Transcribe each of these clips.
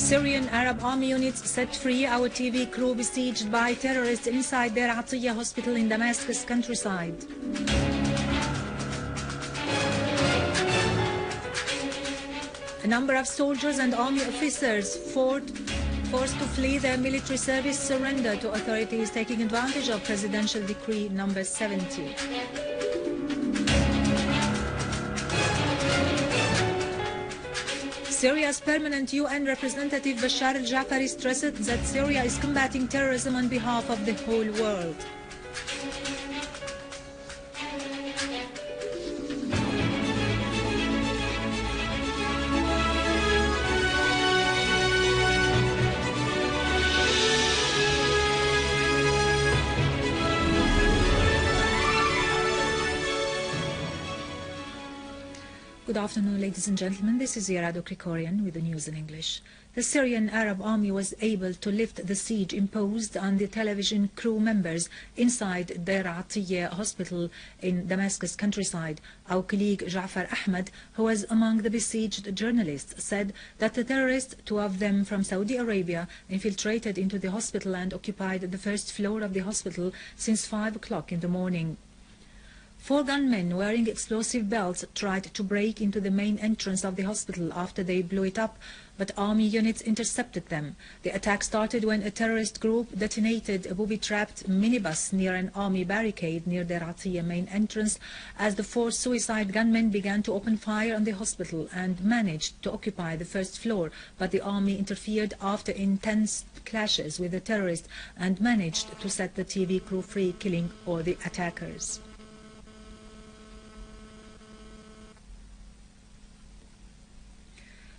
Syrian Arab Army units set free our TV crew besieged by terrorists inside their Atiyah hospital in Damascus countryside. A number of soldiers and army officers forced to flee their military service surrender to authorities taking advantage of Presidential Decree number 70. Syria's permanent UN representative Bashar al-Jafari stressed that Syria is combating terrorism on behalf of the whole world. Good afternoon, ladies and gentlemen. This is Daraa with the news in English. The Syrian Arab Army was able to lift the siege imposed on the television crew members inside Daraa hospital in Damascus countryside. Our colleague Ja'far Ahmed, who was among the besieged journalists, said that the terrorists, two of them from Saudi Arabia, infiltrated into the hospital and occupied the first floor of the hospital since 5 o'clock in the morning. 4 gunmen wearing explosive belts tried to break into the main entrance of the hospital after they blew it up, but army units intercepted them. The attack started when a terrorist group detonated a booby-trapped minibus near an army barricade near the Ratiyah main entrance as the 4 suicide gunmen began to open fire on the hospital and managed to occupy the first floor, but the army interfered after intense clashes with the terrorists and managed to set the TV crew free, killing all the attackers.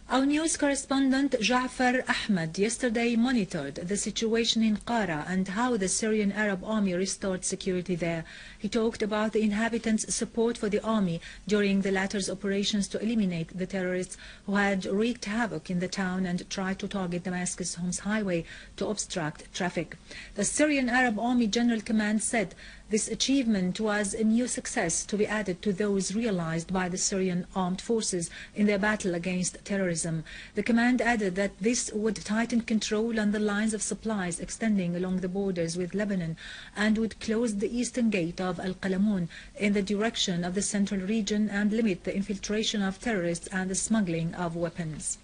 Our news correspondent Ja'far Ahmed yesterday monitored the situation in Daraa and how the Syrian Arab Army restored security there. He talked about the inhabitants' support for the army during the latter's operations to eliminate the terrorists who had wreaked havoc in the town and tried to target Damascus-Homs highway to obstruct traffic. The Syrian Arab Army General Command said this achievement was a new success to be added to those realized by the Syrian armed forces in their battle against terrorism. The command added that this would tighten control on the lines of supplies extending along the borders with Lebanon and would close the eastern gate of Al-Qalamun in the direction of the central region and limit the infiltration of terrorists and the smuggling of weapons.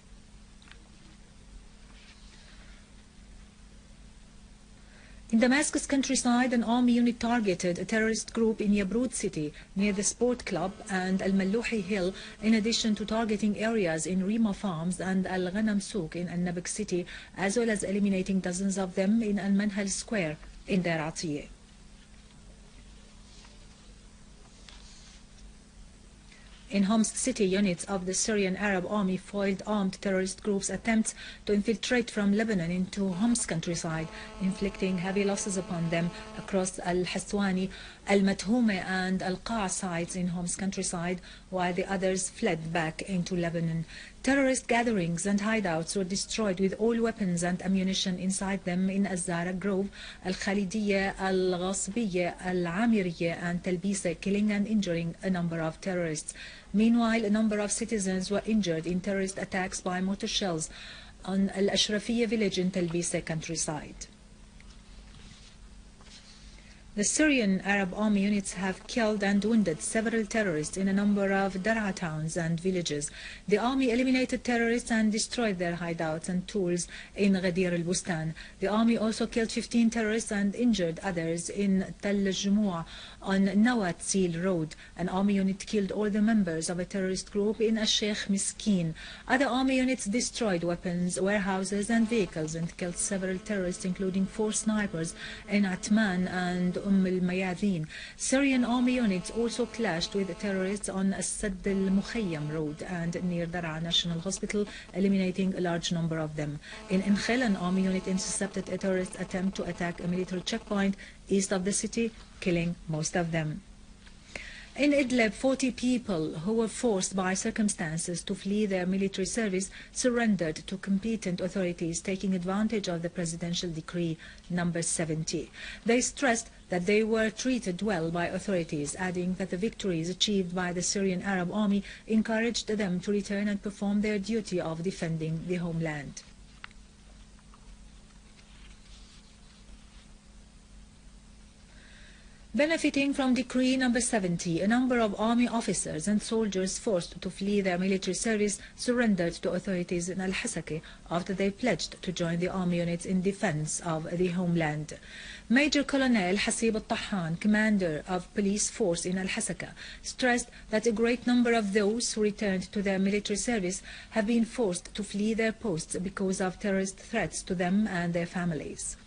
In Damascus countryside, an army unit targeted a terrorist group in Yabrud city near the sport club and Al-Mallouhi Hill, in addition to targeting areas in Rima Farms and Al-Ghanam Souk in Al-Nabak city, as well as eliminating dozens of them in Al-Manhal Square in Daraa. In Homs city, units of the Syrian Arab Army foiled armed terrorist groups' attempts to infiltrate from Lebanon into Homs countryside, inflicting heavy losses upon them across Al-Haswani, Al-Mathoume and Al-Qa sites in Homs countryside, while the others fled back into Lebanon. Terrorist gatherings and hideouts were destroyed with all weapons and ammunition inside them in Al-Zara Grove, Al-Khalidiyya, Al-Ghasbiyya, Al-Amiriyya and Talbisa, killing and injuring a number of terrorists. Meanwhile, a number of citizens were injured in terrorist attacks by mortar shells on Al-Ashrafiyya village in Talbisa countryside. The Syrian Arab Army units have killed and wounded several terrorists in a number of Daraa towns and villages. The army eliminated terrorists and destroyed their hideouts and tools in Ghadir al-Bustan. The army also killed 15 terrorists and injured others in Tal Jumu'ah on Nawat Seal Road. An army unit killed all the members of a terrorist group in Al-Sheikh Miskin. Other army units destroyed weapons, warehouses and vehicles and killed several terrorists, including 4 snipers in Atman and al-Mayadin. Syrian army units also clashed with terrorists on Sadd al-Mukhayyam road and near Daraa National Hospital, eliminating a large number of them. In Enkhel, an army unit intercepted a terrorist attempt to attack a military checkpoint east of the city, killing most of them. In Idlib, 40 people who were forced by circumstances to flee their military service surrendered to competent authorities taking advantage of the Presidential Decree number 70. They stressed that they were treated well by authorities, adding that the victories achieved by the Syrian Arab Army encouraged them to return and perform their duty of defending the homeland. Benefiting from Decree number 70, a number of army officers and soldiers forced to flee their military service surrendered to authorities in Al-Hasaka after they pledged to join the army units in defense of the homeland. Major Colonel Hasib al-Tahan, commander of police force in Al-Hasaka, stressed that a great number of those who returned to their military service have been forced to flee their posts because of terrorist threats to them and their families.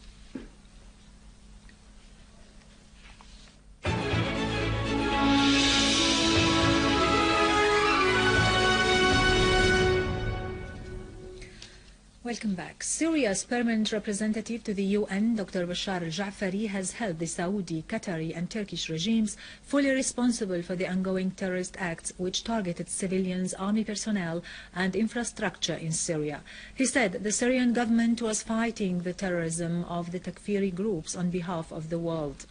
Welcome back. Syria's permanent representative to the UN, Dr. Bashar al-Ja'fari, has held the Saudi, Qatari and Turkish regimes fully responsible for the ongoing terrorist acts which targeted civilians, army personnel and infrastructure in Syria. He said the Syrian government was fighting the terrorism of the Takfiri groups on behalf of the world.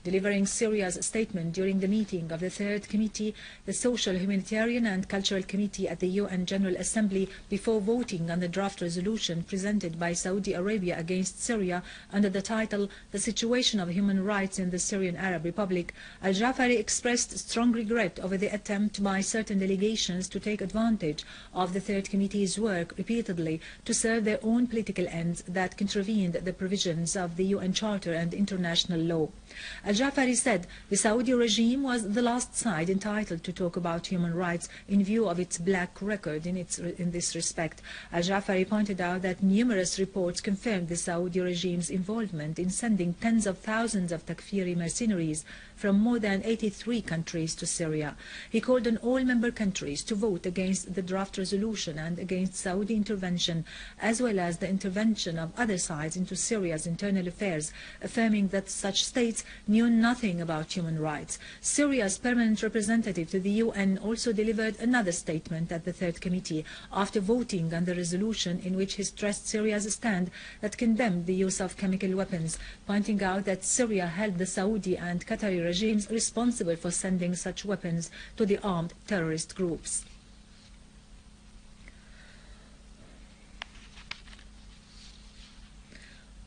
Delivering Syria's statement during the meeting of the Third Committee, the Social, Humanitarian and Cultural Committee at the UN General Assembly before voting on the draft resolution presented by Saudi Arabia against Syria under the title The Situation of Human Rights in the Syrian Arab Republic, al-Ja'fari expressed strong regret over the attempt by certain delegations to take advantage of the Third Committee's work repeatedly to serve their own political ends that contravened the provisions of the UN Charter and international law. Al-Ja'fari said the Saudi regime was the last side entitled to talk about human rights in view of its black record in this respect. Al-Ja'fari pointed out that numerous reports confirmed the Saudi regime's involvement in sending tens of thousands of Takfiri mercenaries from more than 83 countries to Syria. He called on all member countries to vote against the draft resolution and against Saudi intervention, as well as the intervention of other sides into Syria's internal affairs, affirming that such states knew nothing about human rights. Syria's permanent representative to the UN also delivered another statement at the Third Committee after voting on the resolution in which he stressed Syria's stand that condemned the use of chemical weapons, pointing out that Syria held the Saudi and Qatari regimes responsible for sending such weapons to the armed terrorist groups.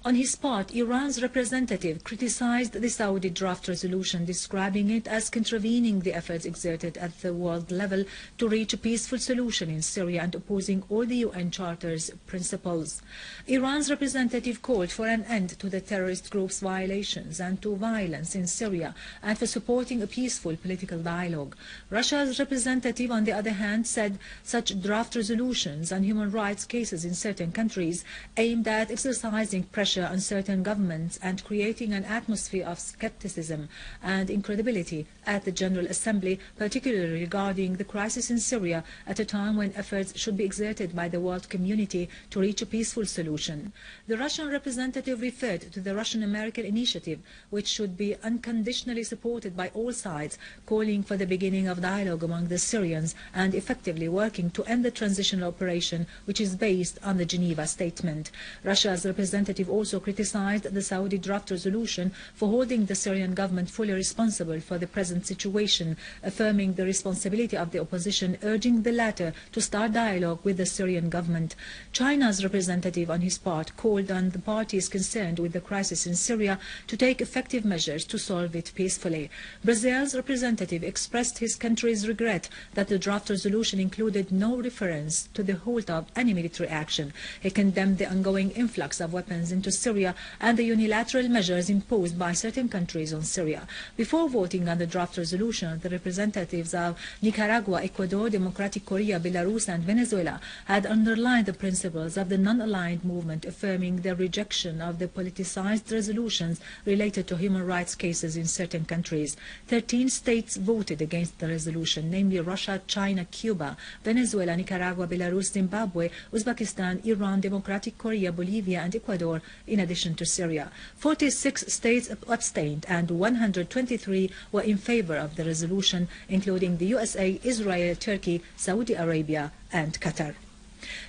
On his part, Iran's representative criticized the Saudi draft resolution, describing it as contravening the efforts exerted at the world level to reach a peaceful solution in Syria and opposing all the UN Charter's principles. Iran's representative called for an end to the terrorist group's violations and to violence in Syria and for supporting a peaceful political dialogue. Russia's representative, on the other hand, said such draft resolutions on human rights cases in certain countries aimed at exercising pressure on certain governments and creating an atmosphere of skepticism and incredibility at the General Assembly, particularly regarding the crisis in Syria at a time when efforts should be exerted by the world community to reach a peaceful solution. The Russian representative referred to the Russian-American initiative, which should be unconditionally supported by all sides, calling for the beginning of dialogue among the Syrians and effectively working to end the transitional operation, which is based on the Geneva Statement. Russia's representative also criticized the Saudi draft resolution for holding the Syrian government fully responsible for the present situation, affirming the responsibility of the opposition, urging the latter to start dialogue with the Syrian government. China's representative, on his part, called on the parties concerned with the crisis in Syria to take effective measures to solve it peacefully. Brazil's representative expressed his country's regret that the draft resolution included no reference to the halt of any military action. He condemned the ongoing influx of weapons into Syria and the unilateral measures imposed by certain countries on Syria. Before voting on the draft resolution, the representatives of Nicaragua, Ecuador, Democratic Korea, Belarus and Venezuela had underlined the principles of the non-aligned movement, affirming their rejection of the politicized resolutions related to human rights cases in certain countries. 13 states voted against the resolution, namely Russia, China, Cuba, Venezuela, Nicaragua, Belarus, Zimbabwe, Uzbekistan, Iran, Democratic Korea, Bolivia and Ecuador, in addition to Syria. 46 states abstained and 123 were in favor of the resolution, including the USA, Israel, Turkey, Saudi Arabia and Qatar.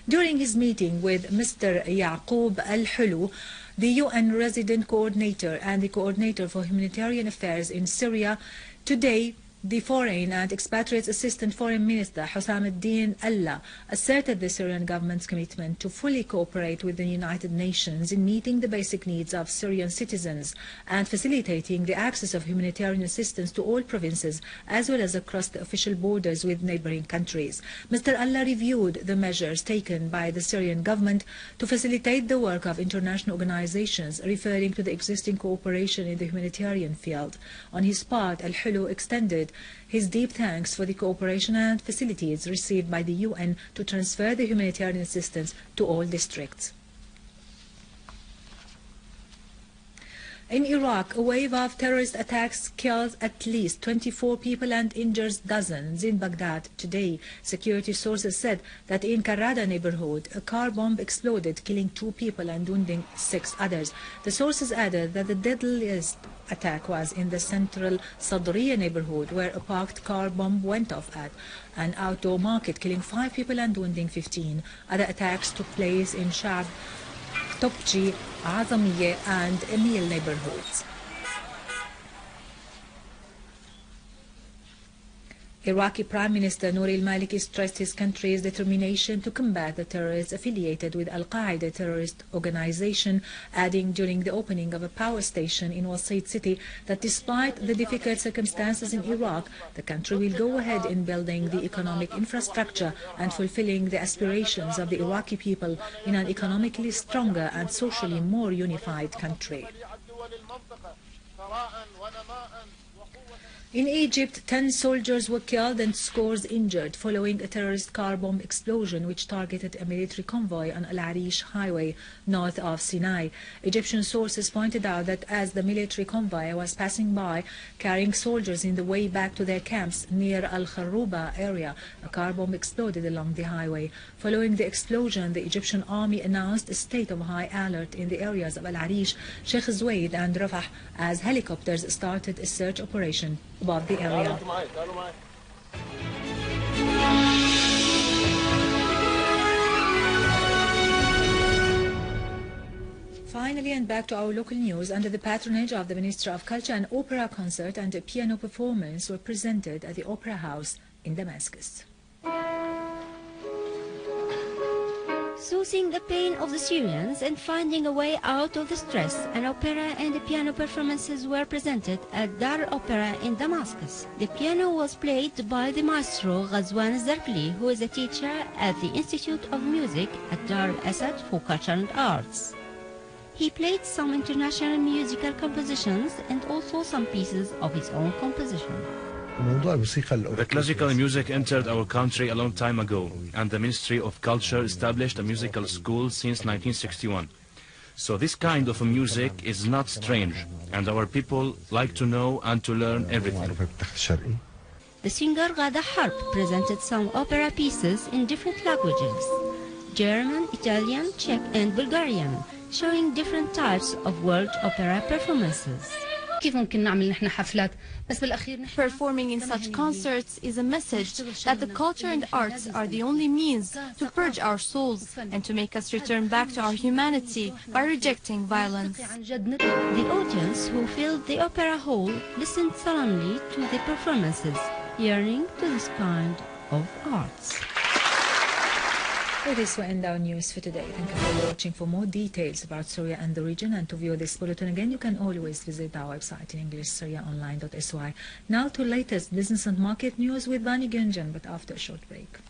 During his meeting with Mr. Yaqub al-Hulu, the UN resident coordinator and the coordinator for humanitarian affairs in Syria, today The Foreign and Expatriates Assistant Foreign Minister Hussam ad-Din Allah asserted the Syrian government's commitment to fully cooperate with the United Nations in meeting the basic needs of Syrian citizens and facilitating the access of humanitarian assistance to all provinces as well as across the official borders with neighboring countries. Mr. Allah reviewed the measures taken by the Syrian government to facilitate the work of international organizations, referring to the existing cooperation in the humanitarian field. On his part, Al-Hulu extended his deep thanks for the cooperation and facilities received by the UN to transfer the humanitarian assistance to all districts. In Iraq, a wave of terrorist attacks killed at least 24 people and injures dozens in Baghdad today. Security sources said that in Karada neighborhood, a car bomb exploded, killing 2 people and wounding 6 others. The sources added that the deadliest attack was in the central Sadriya neighborhood, where a parked car bomb went off at an outdoor market, killing 5 people and wounding 15. Other attacks took place in Shab, Topji, Azamiye and Emil neighborhoods. Iraqi Prime Minister Nouri al-Maliki stressed his country's determination to combat the terrorists affiliated with Al-Qaeda terrorist organization, adding during the opening of a power station in Wasit city that despite the difficult circumstances in Iraq, the country will go ahead in building the economic infrastructure and fulfilling the aspirations of the Iraqi people in an economically stronger and socially more unified country. In Egypt, 10 soldiers were killed and scores injured following a terrorist car bomb explosion which targeted a military convoy on Al Arish highway north of Sinai. Egyptian sources pointed out that as the military convoy was passing by, carrying soldiers in the way back to their camps near Al Kharouba area, a car bomb exploded along the highway. Following the explosion, the Egyptian army announced a state of high alert in the areas of Al Arish, Sheikh Zweid and Rafah as helicopters started a search operation above the area. Finally, and back to our local news, under the patronage of the Minister of Culture, an opera concert and a piano performance were presented at the Opera House in Damascus. Soothing the pain of the Syrians and finding a way out of the stress, an opera and piano performances were presented at Daraa Opera in Damascus. The piano was played by the maestro Ghazwan Zarkli, who is a teacher at the Institute of Music at Dar al-Assad for Culture and Arts. He played some international musical compositions and also some pieces of his own composition. The classical music entered our country a long time ago, and the Ministry of Culture established a musical school since 1961. So this kind of music is not strange, and our people like to know and to learn everything. The singer Ghada Harb presented some opera pieces in different languages: German, Italian, Czech and Bulgarian, showing different types of world opera performances. Performing in such concerts is a message that the culture and arts are the only means to purge our souls and to make us return back to our humanity by rejecting violence. The audience who filled the opera hall listened solemnly to the performances, yearning to this kind of arts. With this, we end our news for today. Thank you for watching. For more details about Syria and the region and to view this bulletin again, you can always visit our website in English, syriaonline.sy. Now to latest business and market news with Vani Gunjan, but after a short break.